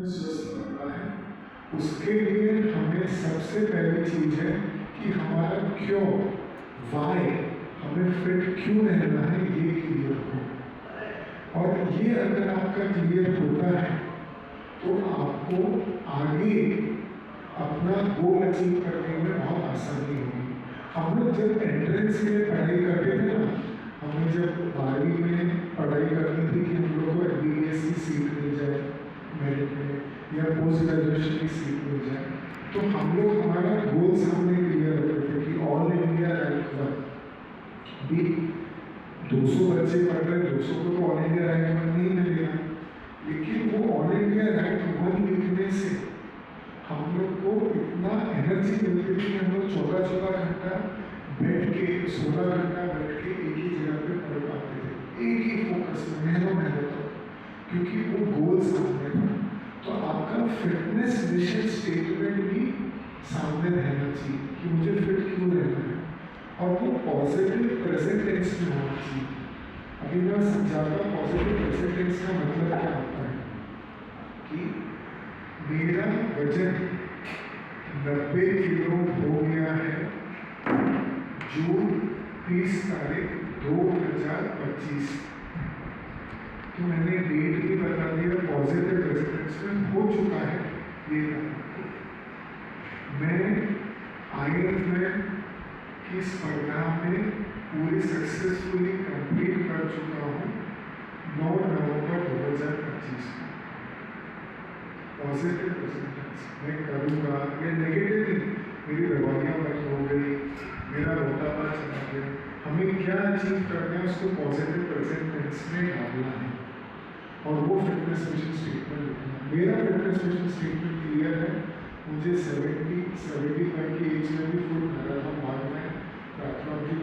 स्वस्थ बनना है, उसके लिए हमें सबसे पहली चीज है कि हमारा क्यों, वाई, हमें फिट क्यों रहना है, ये क्लियर हो। और ये अगर आपका क्लियर होता है तो आपको आगे अपना गोल अचीव करने में बहुत आसानी होगी। हम लोग जब एंट्रेंस के लिए पढ़ाई करते थे ना, हमें जब 12वीं में पढ़ाई करनी थी कि हम लोग को MBBS की सीट मिल जाए मेरिट में या पोस्ट ग्रेजुएशन की सीट मिल जाए, तो हम लोग हमारा गोल सामने क्लियर रखते थे कि ऑल इंडिया रैंक 1 भी 200 बच्चे पढ़ रहे, 200 को तो ऑल इंडिया रैंक 1 नहीं मिलेगा, लेकिन वो ऑल इंडिया रैंक 1 लिखने से हम लोग को इतना एनर्जी मिलती थी कि हम लोग 14 घंटा बैठ के 16 घंटा बैठ के एक ही जगह पे पढ़ पाते थे, एक ही फोकस में मेहनत तक, क्योंकि वो गोल सामने था। तो आपका फिटनेस मिशन स्टेटमेंट भी सामने रहना चाहिए कि मुझे फिट क्यों रहना है, और वो पॉजिटिव प्रेजेंट टेंस में होना चाहिए। अभी मैं समझाता हूँ पॉजिटिव प्रेजेंट टेंस का मतलब क्या होता है कि मेरा वजन 90 किलो हो गया है जून 30 तारीख 2025, तो मैंने डेट भी बता दिया, पॉजिटिव रेजिस्टेंस में हो चुका है ये। मैं आईएफएम की स्पर्धा में पूरी सक्सेसफुली कंप्लीट कर चुका हूँ 9 नवंबर 2025 को। पॉजिटिव रेजिस्टेंस मैं करूँगा, ये नेगेटिव नहीं, मेरी दवाइयाँ बंद हो गई, मेरा मोटापा चला गया, हमें क्या अचीव करना है उसको पॉजिटिव प्रेजेंट टेंस में डालना है, और वो फिटनेस मिशन स्टेटमेंट लिखना है। मेरा फिटनेस मिशन स्टेटमेंट क्लियर है, मुझे 75 की एज में भी फुल मैराथन भागना है, प्रार्थना की,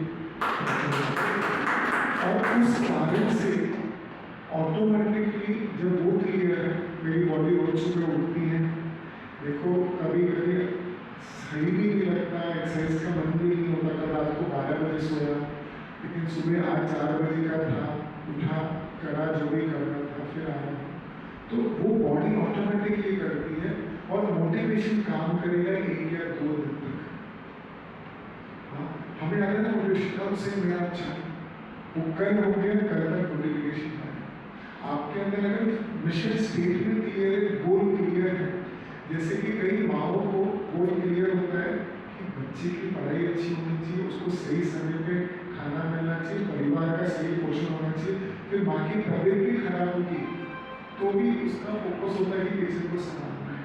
और उस कारण से ऑटोमेटिकली जब वो क्लियर है, मेरी बॉडी रोज सुबह उठती है, देखो कभी कभी सही भी नहीं लगता, एक्सरसाइज का मन भी नहीं होता, कल रात को 12 बजे सोया, लेकिन सुबह आज 4 बजे का था, उठा, करा जो भी करना था, फिर आया, तो वो बॉडी ऑटोमेटिकली करती है और मोटिवेशन काम करेगा 1 या 2 दिन तक। हाँ, हमें आता है ना मोटिवेशन से मेरा अच्छा वो कल हो गया, कल तक मोटिवेशन है आपके अंदर। अगर मिशन स्टेटमेंट क्लियर है, गोल क्लियर है, जैसे कि कई माओ को गोल क्लियर होता है कि बच्चे की पढ़ाई अच्छी होनी चाहिए, उसको सही समय पे खाना मिलना चाहिए, परिवार का सही पोषण होना चाहिए, फिर माँ की तबीयत भी खराब होगी तो भी उसका फोकस होता है कि पेशेंट को संभालना है।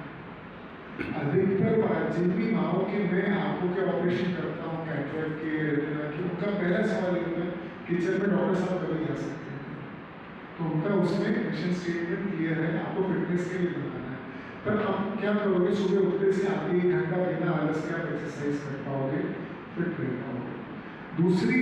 अधिकतर बार जिन भी माओ के मैं आंखों के ऑपरेशन करता हूँ, कैटरेक्ट के, रेटिना के, उनका पहला सवाल होता है किचन में डॉक्टर साहब कभी जा सकते हैं, तो उनका उसमें मिशन स्टेटमेंट क्लियर है, आपको फिटनेस के लिए बनाना है। पर आप क्या करोगे, सुबह उठने से आगे 1 घंटा बिना आलस के आप एक्सरसाइज कर पाओगे, फिट रह पाओगे। दूसरी